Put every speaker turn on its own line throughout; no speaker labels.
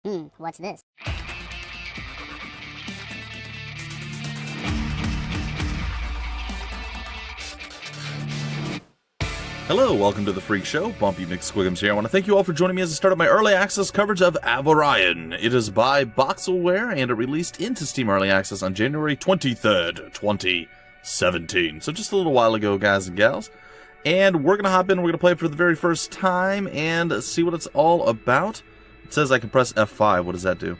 What's this?
Hello, welcome to the Freak Show. Bumpy McSquigums here. I want to thank you all for joining me as I start up my early access coverage of Avorion. It is by Voxelware and it released into Steam Early Access on January 23rd, 2017. So just a little while ago, guys and gals. And we're going to hop in, we're going to play it for the very first time and see what it's all about. It says I can press F5. What does that do?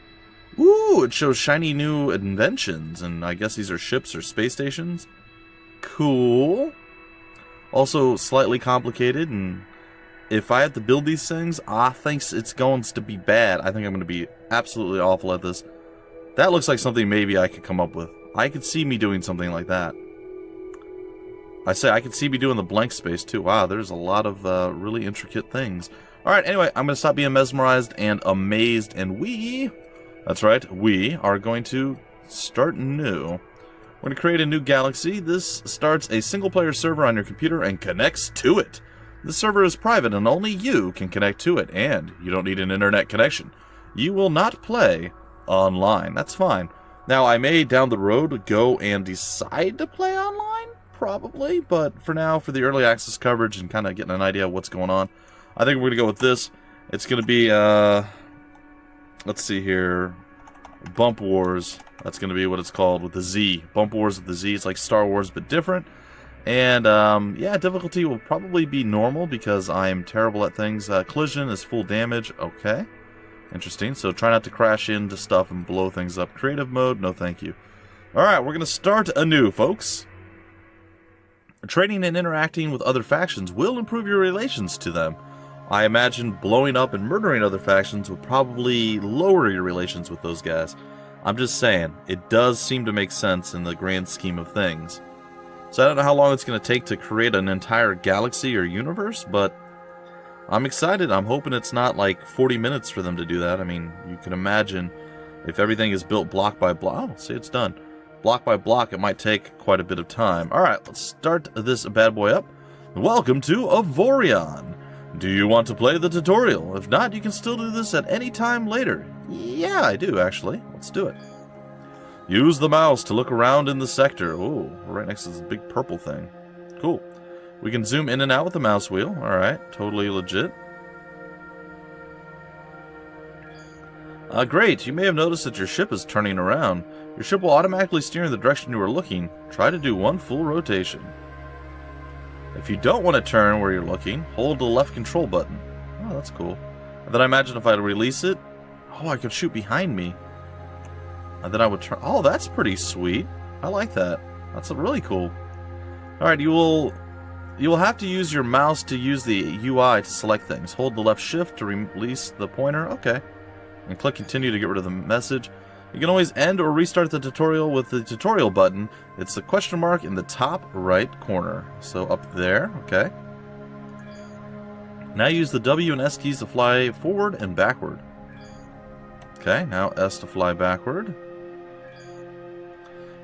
Ooh, it shows shiny new inventions, and I guess these are ships or space stations. Cool. Also slightly complicated, and if I have to build these things, I think it's going to be bad. I think I'm going to be absolutely awful at this. That looks like something maybe I could come up with. I could see me doing something like that. I could see me doing the blank space too. Wow, there's a lot of really intricate things. Alright, anyway, I'm going to stop being mesmerized and amazed, and that's right, we are going to start new. We're going to create a new galaxy. This starts a single-player server on your computer and connects to it. The server is private and only you can connect to it, and you don't need an internet connection. You will not play online. That's fine. Now, I may down the road go and decide to play online, probably, but for now, for the early access coverage and kind of getting an idea of what's going on, I think we're going to go with this. It's going to be, let's see here, Bump Wars. That's going to be what it's called with the Z. Bump Wars with the Z. It's like Star Wars, but different. And, yeah, difficulty will probably be normal because I am terrible at things. Collision is full damage. Okay. Interesting. So try not to crash into stuff and blow things up. Creative mode, no thank you. Alright, we're going to start anew, folks. Trading and interacting with other factions will improve your relations to them. I imagine blowing up and murdering other factions would probably lower your relations with those guys. I'm just saying, it does seem to make sense in the grand scheme of things. So I don't know how long it's going to take to create an entire galaxy or universe, but I'm excited. I'm hoping it's not like 40 minutes for them to do that. I mean, you can imagine if everything is built block by block. Oh, see, it's done. Block by block, it might take quite a bit of time. Alright, let's start this bad boy up. Welcome to Avorion. Do you want to play the tutorial? If not, you can still do this at any time later. Yeah, I do, actually. Let's do it. Use the mouse to look around in the sector. Oh, we're right next to this big purple thing. Cool. We can zoom in and out with the mouse wheel. Alright, totally legit. Great. You may have noticed that your ship is turning around. Your ship will automatically steer in the direction you are looking. Try to do one full rotation. If you don't want to turn where you're looking, hold the left control button. Oh, that's cool. And then I imagine if I release it, oh, I could shoot behind me. And then I would turn. Oh, that's pretty sweet. I like that. That's really cool. Alright, you will have to use your mouse to use the UI to select things. Hold the left shift to release the pointer. Okay. And click continue to get rid of the message. You can always end or restart the tutorial with the tutorial button. It's the question mark in the top right corner. So up there, okay. Now use the W and S keys to fly forward and backward. Okay, now S to fly backward.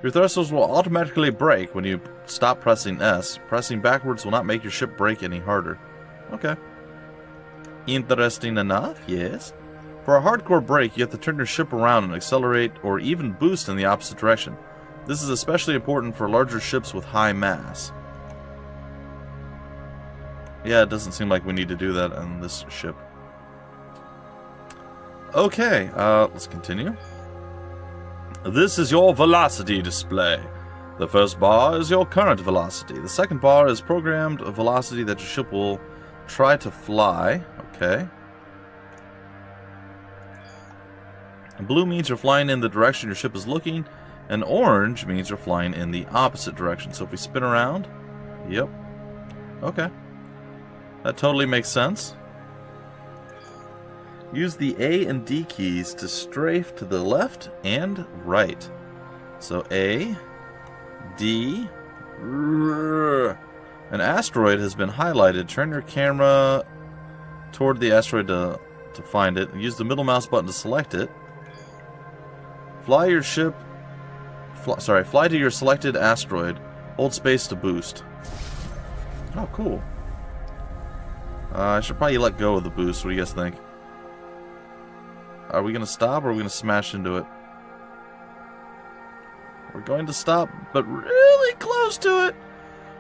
Your thrusters will automatically brake when you stop pressing S. Pressing backwards will not make your ship brake any harder. Okay. Interesting enough, yes. For a hardcore brake, you have to turn your ship around and accelerate or even boost in the opposite direction. This is especially important for larger ships with high mass. Yeah, it doesn't seem like we need to do that on this ship. Okay, let's continue. This is your velocity display. The first bar is your current velocity. The second bar is programmed velocity that your ship will try to fly. Okay. Blue means you're flying in the direction your ship is looking, and orange means you're flying in the opposite direction. So if we spin around, yep. Okay. That totally makes sense. Use the A and D keys to strafe to the left and right. So A, D, an asteroid has been highlighted. Turn your camera toward the asteroid to find it. Use the middle mouse button to select it. Fly your ship. Fly to your selected asteroid. Hold space to boost. Oh, cool. I should probably let go of the boost. What do you guys think? Are we going to stop or are we going to smash into it? We're going to stop, but really close to it.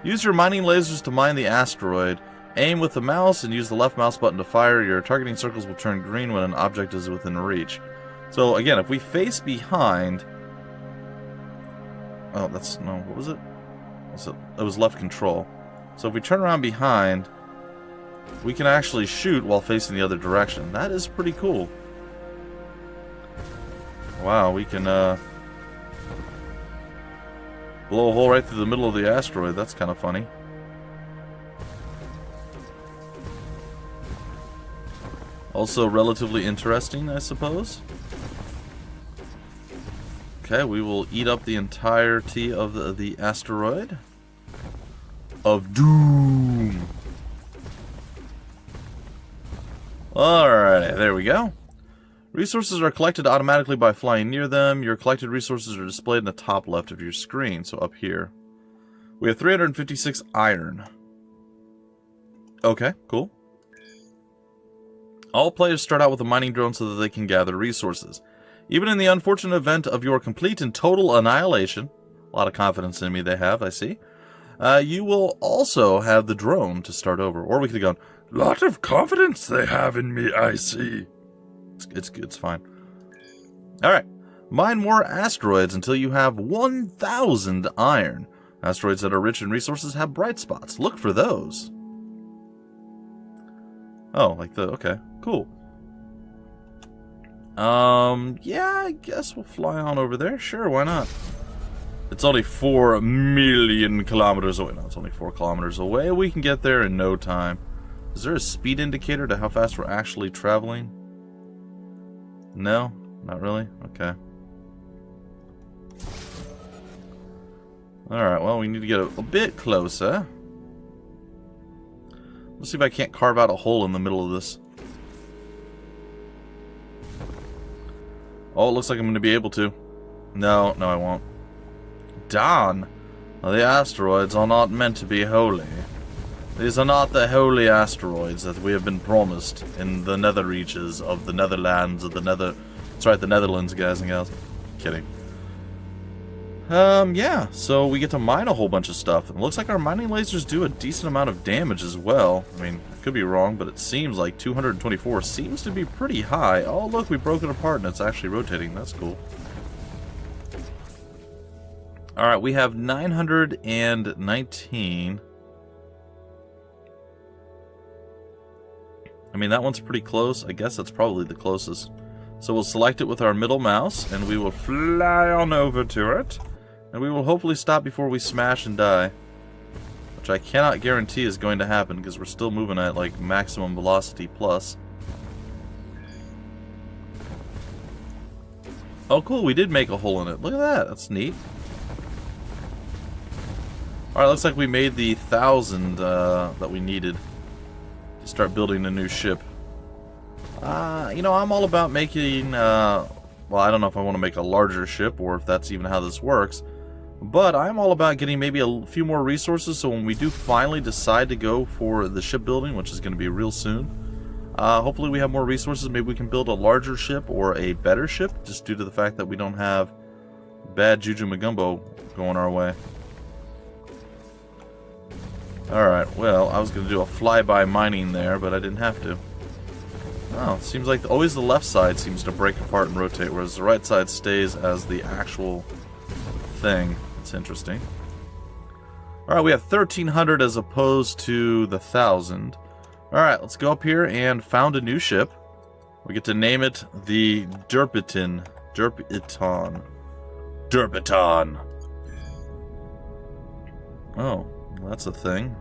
Use your mining lasers to mine the asteroid. Aim with the mouse and use the left mouse button to fire. Your targeting circles will turn green when an object is within reach. So again, if we face behind... Oh, that's... No, what was it? It was left control. So if we turn around behind, we can actually shoot while facing the other direction. That is pretty cool. Wow, we can blow a hole right through the middle of the asteroid. That's kind of funny. Also relatively interesting, I suppose. Okay, we will eat up the entirety of the asteroid of doom. Alright, there we go. Resources are collected automatically by flying near them. Your collected resources are displayed in the top left of your screen, so up here. We have 356 iron. Okay, cool. All players start out with a mining drone so that they can gather resources. Even in the unfortunate event of your complete and total annihilation, a lot of confidence in me they have, I see, you will also have the drone to start over. Or we could have gone, lot of confidence they have in me, I see. It's good, it's fine. Alright, mine more asteroids until you have 1,000 iron. Asteroids that are rich in resources have bright spots. Look for those. Oh, like the... okay, cool. Yeah, I guess we'll fly on over there. Sure, why not? It's only 4 million kilometers away. No, it's only 4 kilometers away. We can get there in no time. Is there a speed indicator to how fast we're actually traveling? No? Not really? Okay. Alright, well, we need to get a bit closer. Let's see if I can't carve out a hole in the middle of this. Oh, it looks like I'm going to be able to. No, I won't. Darn. Well, the asteroids are not meant to be holy. These are not the holy asteroids that we have been promised in the nether reaches of the Netherlands of the Nether... That's right, the Netherlands, guys and gals. Kidding. Yeah, so we get to mine a whole bunch of stuff. And it looks like our mining lasers do a decent amount of damage as well. I mean, I could be wrong, but it seems like 224 seems to be pretty high. Oh, look, we broke it apart and it's actually rotating. That's cool. Alright, we have 919. I mean, that one's pretty close. I guess that's probably the closest. So we'll select it with our middle mouse, and we will fly on over to it. And we will hopefully stop before we smash and die. Which I cannot guarantee is going to happen, because we're still moving at, like, maximum velocity plus. Oh, cool, we did make a hole in it. Look at that, that's neat. Alright, looks like we made the 1,000 that we needed to start building a new ship. You know, I'm all about making, well, I don't know if I want to make a larger ship or if that's even how this works, but I'm all about getting maybe a few more resources so when we do finally decide to go for the shipbuilding, which is going to be real soon, hopefully we have more resources. Maybe we can build a larger ship or a better ship, just due to the fact that we don't have bad Juju Magumbo going our way. Alright, well, I was going to do a flyby mining there, but I didn't have to. Oh, it seems like always the left side seems to break apart and rotate, whereas the right side stays as the actual thing. It's interesting. Alright, we have 1,300 as opposed to the 1,000. Alright, let's go up here and found a new ship. We get to name it the Derpiton. Derpiton. Derpiton. Oh, that's a thing.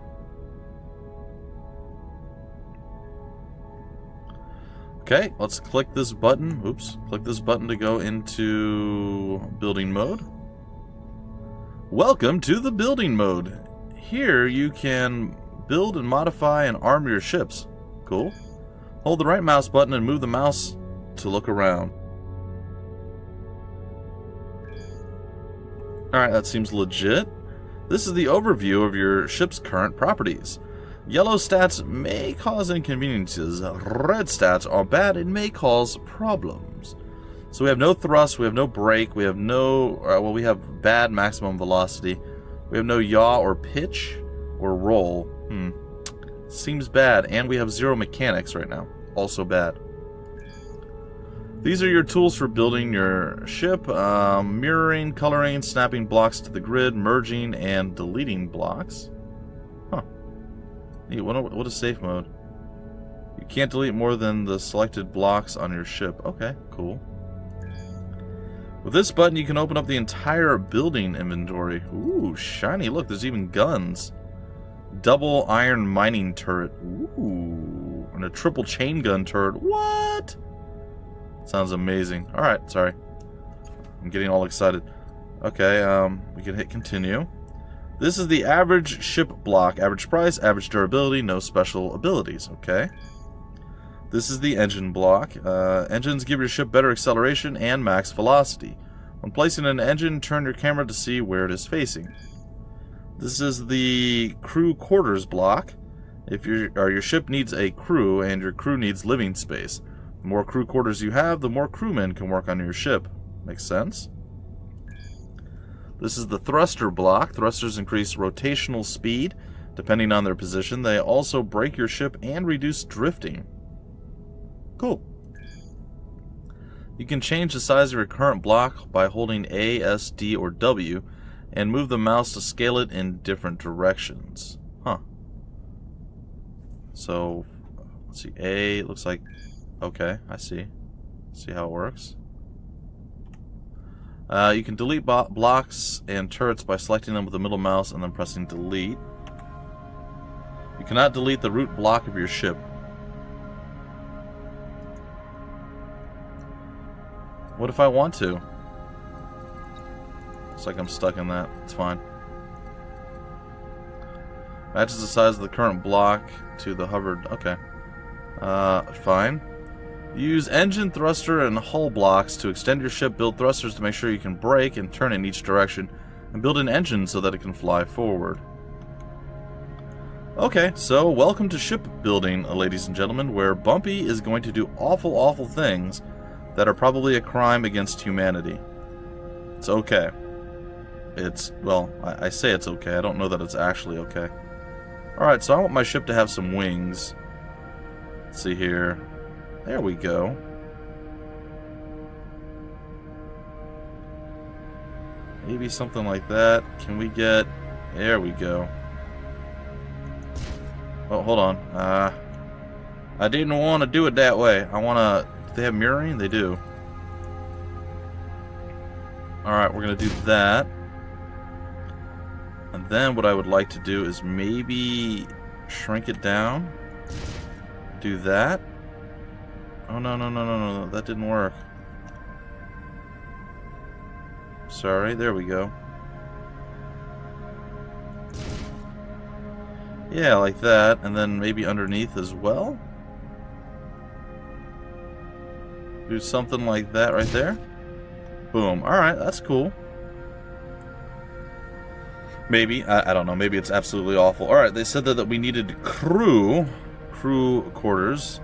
Okay, let's click this button. Oops. Click this button to go into building mode. Welcome to the building mode. Here you can build and modify and arm your ships. Cool. Hold the right mouse button and move the mouse to look around. Alright, that seems legit. This is the overview of your ship's current properties. Yellow stats may cause inconveniences. Red stats are bad and may cause problems. So we have no thrust, we have no brake, we have no... well, we have bad maximum velocity. We have no yaw or pitch or roll. Seems bad. And we have 0 mechanics right now. Also bad. These are your tools for building your ship. Mirroring, coloring, snapping blocks to the grid, merging, and deleting blocks. Huh. Neat. What is safe mode? You can't delete more than the selected blocks on your ship. Okay, cool. With this button, you can open up the entire building inventory. Ooh, shiny. Look, there's even guns. Double iron mining turret. Ooh. And a triple chain gun turret. What? Sounds amazing. Alright, sorry. I'm getting all excited. Okay, we can hit continue. This is the average ship block. Average price, average durability, no special abilities. Okay. This is the engine block. Engines give your ship better acceleration and max velocity. When placing an engine, turn your camera to see where it is facing. This is the crew quarters block. If your ship needs a crew and your crew needs living space. The more crew quarters you have, the more crewmen can work on your ship. Makes sense? This is the thruster block. Thrusters increase rotational speed depending on their position. They also brake your ship and reduce drifting. Cool. You can change the size of your current block by holding A, S, D, or W and move the mouse to scale it in different directions. Huh. So, let's see. A looks like... Okay, I see. See how it works. You can delete blocks and turrets by selecting them with the middle mouse and then pressing delete. You cannot delete the root block of your ship. What if I want to? Looks like I'm stuck in that. It's fine. Matches the size of the current block to the hovered... Okay. Fine. Use engine, thruster, and hull blocks to extend your ship. Build thrusters to make sure you can brake and turn in each direction. And build an engine so that it can fly forward. Okay, so welcome to shipbuilding, ladies and gentlemen, where Bumpy is going to do awful, awful things that are probably a crime against humanity. It's okay. It's, well, I say it's okay. I don't know that it's actually okay. Alright, so I want my ship to have some wings. Let's see here. There we go. Maybe something like that. Can we get... There we go. Oh, hold on. I didn't want to do it that way. I want to... Do they have mirroring? They do. Alright, we're going to do that. And then what I would like to do is maybe shrink it down. Do that. Oh, no. That didn't work. Sorry, there we go. Yeah, like that. And then maybe underneath as well. Do something like that right there. Boom. Alright, that's cool. Maybe. I don't know. Maybe it's absolutely awful. Alright, they said that we needed crew quarters.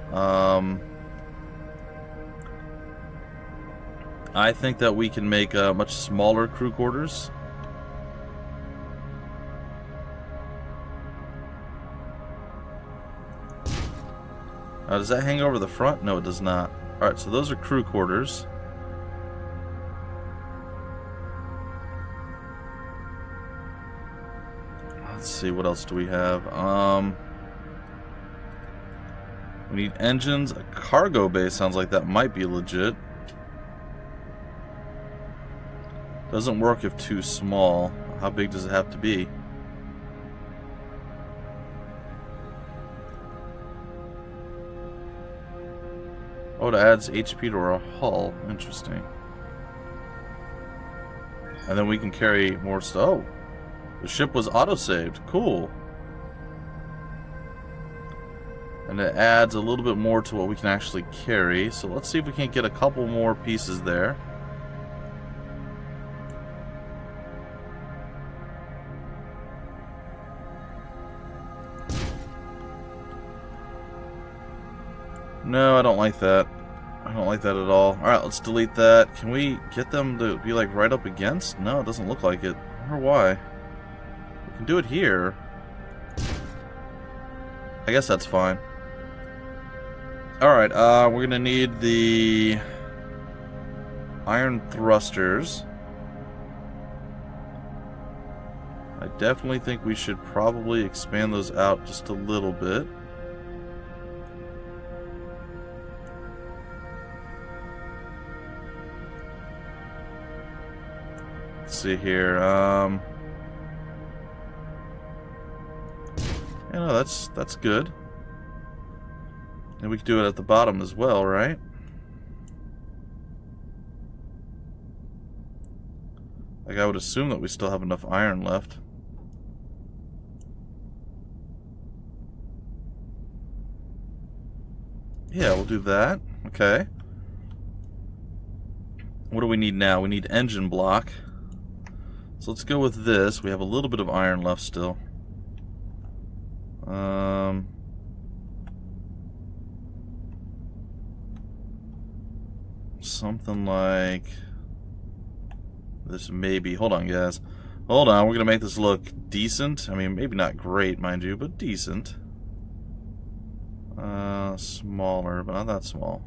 I think that we can make much smaller crew quarters. Does that hang over the front? No, it does not. Alright, so those are crew quarters. Let's see, what else do we have? We need engines. A cargo bay sounds like that might be legit. Doesn't work if too small. How big does it have to be? Oh, it adds HP to our hull. Interesting. And then we can carry more stuff. Oh, the ship was auto-saved. Cool. And it adds a little bit more to what we can actually carry. So let's see if we can't get a couple more pieces there. No, I don't like that. I don't like that at all. Alright, let's delete that. Can we get them to be like right up against? No, it doesn't look like it. I wonder why. We can do it here. I guess that's fine. Alright, we're gonna need the iron thrusters. I definitely think we should probably expand those out just a little bit. Let's see here. You know, that's good. And we can do it at the bottom as well, right? Like, I would assume that we still have enough iron left. Yeah, we'll do that. Okay. What do we need now? We need engine block. So let's go with this. We have a little bit of iron left still. Something like this maybe. Hold on, guys. Hold on. We're going to make this look decent. I mean, maybe not great, mind you, but decent. Smaller, but not that small.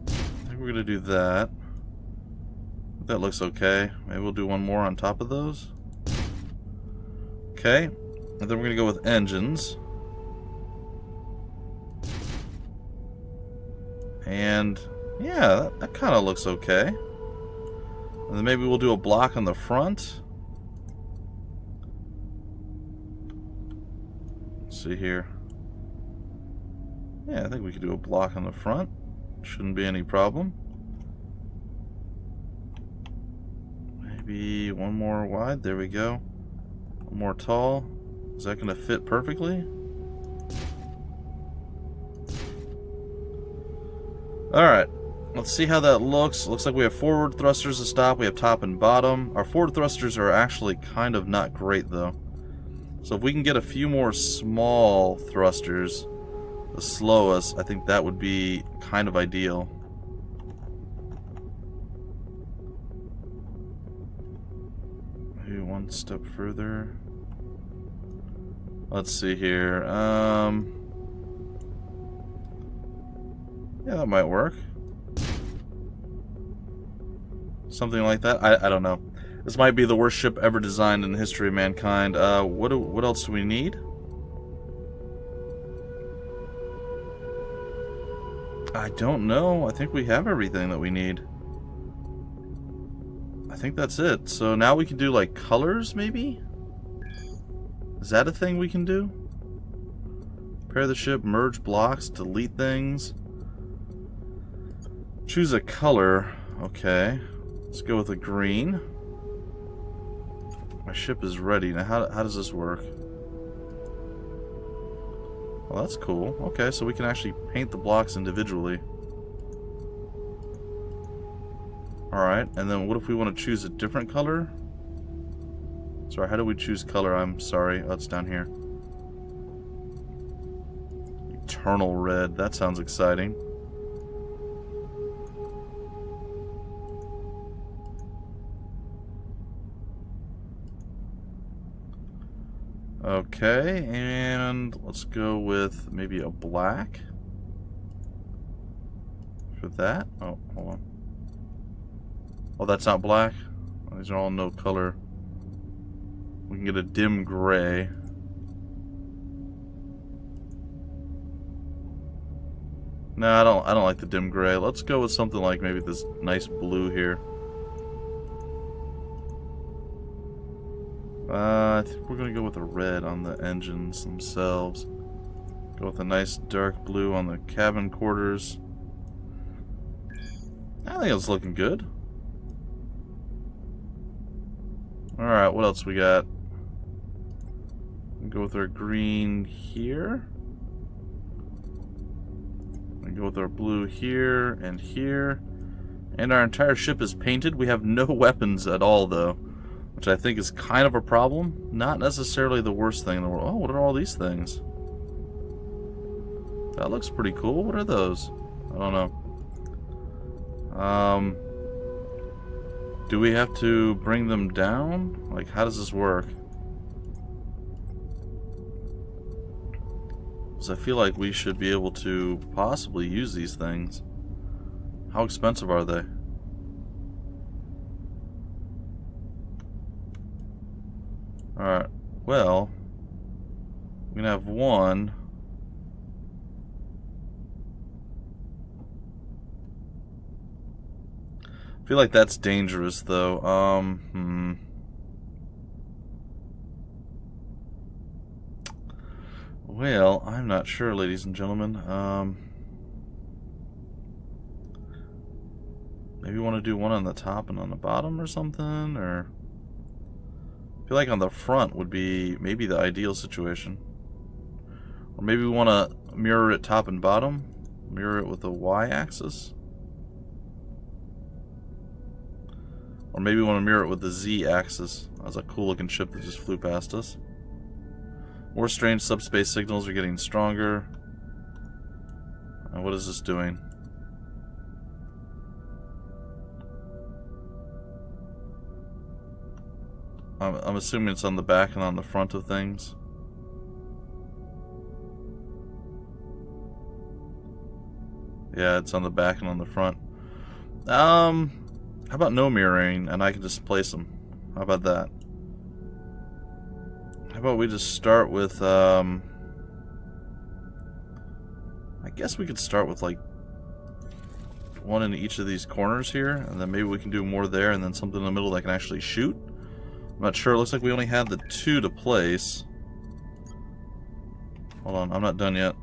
I think we're going to do that. That looks okay. Maybe we'll do one more on top of those. Okay. And then we're going to go with engines. And yeah, that kind of looks okay. And then maybe we'll do a block on the front. Let's see here. Yeah, I think we could do a block on the front. Shouldn't be any problem. Maybe one more wide. There we go. One more tall. Is that going to fit perfectly? Alright, let's see how that looks. Looks like we have forward thrusters to stop. We have top and bottom. Our forward thrusters are actually kind of not great, though. So if we can get a few more small thrusters to slow us, I think that would be kind of ideal. Maybe one step further. Let's see here. Yeah, that might work. Something like that. I don't know. This might be the worst ship ever designed in the history of mankind. What else do we need? I don't know. I think we have everything that we need. I think that's it. So now we can do like colors, maybe? Is that a thing we can do? Pair the ship, merge blocks, delete things. Choose a color. Okay. Let's go with a green. My ship is ready. Now how does this work? Well, that's cool. Okay, so we can actually paint the blocks individually. Alright, and then what if we want to choose a different color? Sorry, how do we choose color? I'm sorry. Oh, it's down here. Eternal red. That sounds exciting. Okay, and let's go with maybe a black for that. Oh, hold on. Oh, that's not black. These are all no color. We can get a dim gray. No, I don't like the dim gray. Let's go with something like maybe this nice blue here. I think we're gonna go with a red on the engines themselves. Go with a nice dark blue on the cabin quarters. I think it's looking good. Alright, what else we got? We'll go with our green here. We'll go with our blue here and here. And our entire ship is painted. We have no weapons at all, though. which I think is kind of a problem. Not necessarily the worst thing in the world. Oh, what are all these things? That looks pretty cool. What are those? I don't know. Do we have to bring them down? Like, how does this work? Because I feel like we should be able to possibly use these things. How expensive are they? Alright, well, we're gonna have one. I feel like that's dangerous, though. Well, I'm not sure, ladies and gentlemen. Maybe we want to do one on the top and on the bottom or something, or... I feel like on the front would be maybe the ideal situation. Or maybe we want to mirror it top and bottom. Mirror it with the y-axis. Or maybe we want to mirror it with the z-axis. That's a cool looking ship that just flew past us. More strange subspace signals are getting stronger. And what is this doing? I'm assuming it's on the back and on the front of things. Yeah, it's on the back and on the front. How about no mirroring and I can just place them? How about that? How about we just start with, I guess we could start with like one in each of these corners here, and then maybe we can do more there and then something in the middle that can actually shoot. I'm not sure. It looks like we only had the two to place. Hold on, I'm not done yet.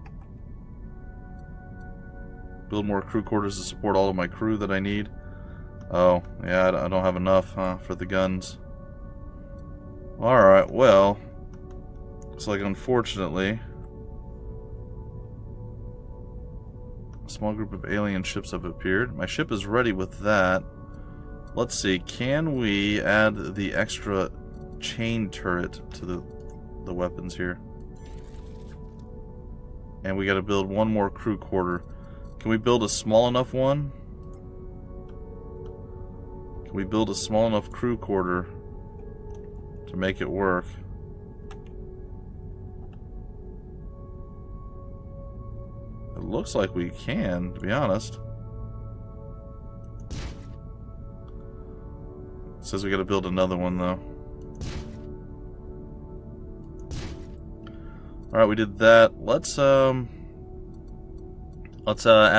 Build more crew quarters to support all of my crew that I need. Oh, yeah, I don't have enough, for the guns. Alright, well, looks like unfortunately a small group of alien ships have appeared. My ship is ready with that. Let's see, can we add the extra chain turret to the weapons here? And we gotta build one more crew quarter. Can we build a small enough one? Can we build a small enough crew quarter to make it work? It looks like we can, to be honest. It says we gotta build another one though. Alright, we did that. Let's add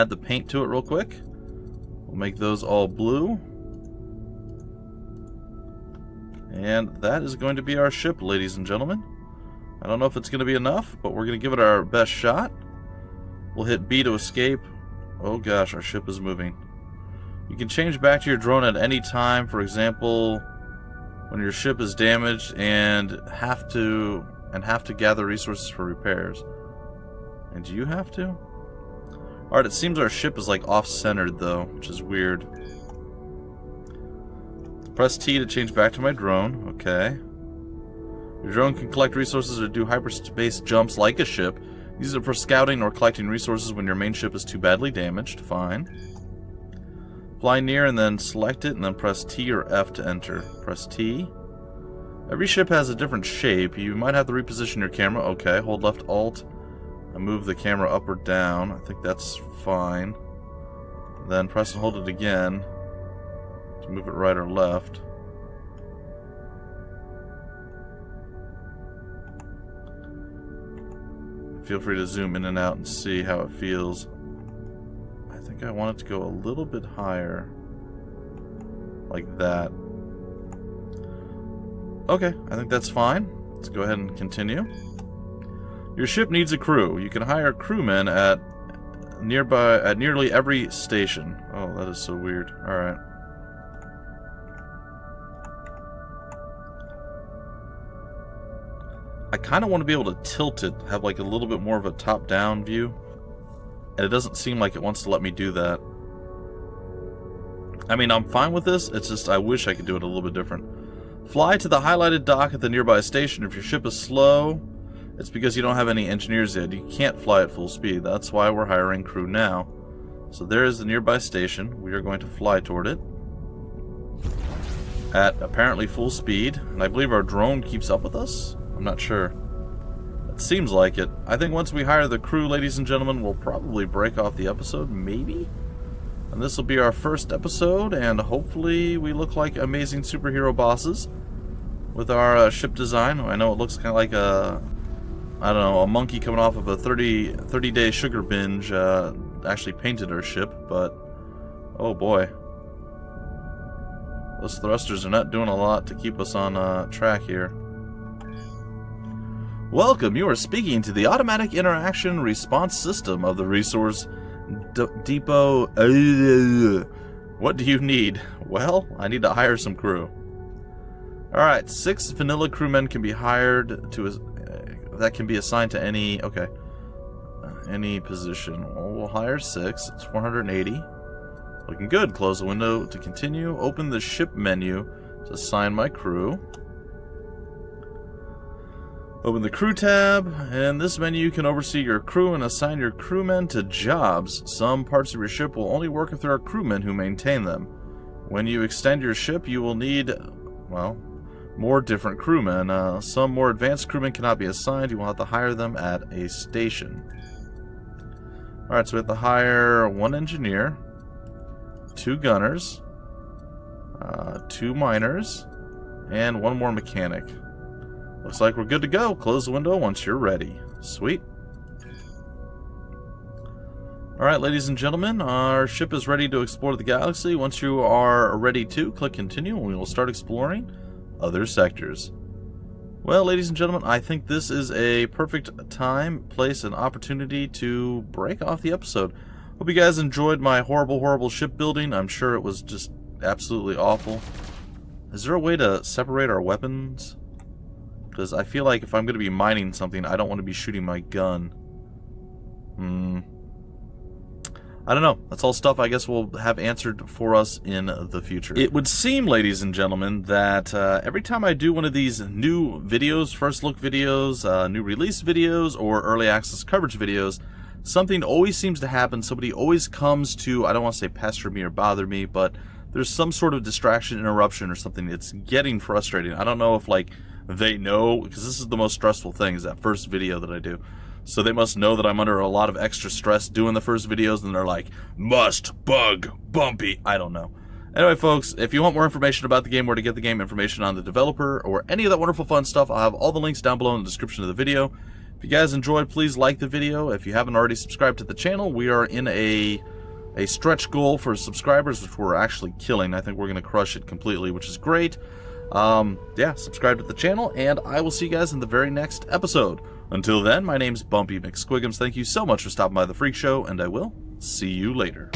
the paint to it real quick. We'll make those all blue. And that is going to be our ship, ladies and gentlemen. I don't know if it's going to be enough, but we're going to give it our best shot. We'll hit B to escape. Oh gosh, our ship is moving. You can change back to your drone at any time. For example, when your ship is damaged and have to gather resources for repairs. And do you have to? Alright, it seems our ship is like off-centered though, which is weird. Press T to change back to my drone. Okay. Your drone can collect resources or do hyperspace jumps like a ship. Use it for scouting or collecting resources when your main ship is too badly damaged. Fine. Fly near and then select it and then press T or F to enter. Press T. Every ship has a different shape. You might have to reposition your camera. Okay, hold left Alt and move the camera up or down. I think that's fine. Then press and hold it again to move it right or left. Feel free to zoom in and out and see how it feels. I think I want it to go a little bit higher. Like that. Okay, I think that's fine. Let's go ahead and continue. Your ship needs a crew. You can hire crewmen at nearly every station. Oh, that is so weird. Alright. I kind of want to be able to tilt it, have like a little bit more of a top-down view. And it doesn't seem like it wants to let me do that. I mean, I'm fine with this. It's just I wish I could do it a little bit different. Fly to the highlighted dock at the nearby station. If your ship is slow, it's because you don't have any engineers yet. You can't fly at full speed. That's why we're hiring crew now. So there is the nearby station. We are going to fly toward it at apparently full speed. And I believe our drone keeps up with us? I'm not sure. It seems like it. I think once we hire the crew, ladies and gentlemen, we'll probably break off the episode, maybe? And this will be our first episode, and hopefully we look like amazing superhero bosses with our ship design. I know it looks kind of like a, I don't know, a monkey coming off of a 30-day sugar binge actually painted our ship, but oh boy. Those thrusters are not doing a lot to keep us on track here. Welcome, you are speaking to the automatic interaction response system of the resource depot. What do you need? Well, I need to hire some crew. Alright, 6 vanilla crewmen can be hired to that can be assigned to any any position. Well, we'll hire 6. It's 480. Looking good. Close the window to continue. Open the ship menu to assign my crew. Open the crew tab, and this menu can oversee your crew and assign your crewmen to jobs. Some parts of your ship will only work if there are crewmen who maintain them. When you extend your ship, you will need, well, more different crewmen. Some more advanced crewmen cannot be assigned. You will have to hire them at a station. Alright, so we have to hire 1 engineer, 2 gunners, 2 miners, and 1 more mechanic. Looks like we're good to go. Close the window once you're ready. Sweet. Alright, ladies and gentlemen, our ship is ready to explore the galaxy. Once you are ready to, click continue and we will start exploring other sectors. Well, ladies and gentlemen, I think this is a perfect time, place, and opportunity to break off the episode. Hope you guys enjoyed my horrible shipbuilding. I'm sure it was just absolutely awful. Is there a way to separate our weapons? Because I feel like if I'm going to be mining something, I don't want to be shooting my gun. I don't know. That's all stuff I guess we'll have answered for us in the future. It would seem, ladies and gentlemen, that every time I do one of these new videos, first look videos, new release videos, or early access coverage videos, something always seems to happen. Somebody always comes to, I don't want to say pester me or bother me, but there's some sort of distraction, interruption, or something. It's getting frustrating. I don't know if, like, they know, because this is the most stressful thing, is that first video that I do. So they must know that I'm under a lot of extra stress doing the first videos, and they're like, must bug bumpy. I don't know. Anyway, folks, if you want more information about the game, where to get the game, information on the developer, or any of that wonderful fun stuff, I'll have all the links down below in the description of the video. If you guys enjoyed, please like the video. If you haven't already subscribed to the channel, we are in a stretch goal for subscribers, which we're actually killing. I think we're going to crush it completely, which is great. Yeah, subscribe to the channel, and I will see you guys in the very next episode. Until then, my name's Bumpy McSquigums. Thank you so much for stopping by the Freak Show, and I will see you later.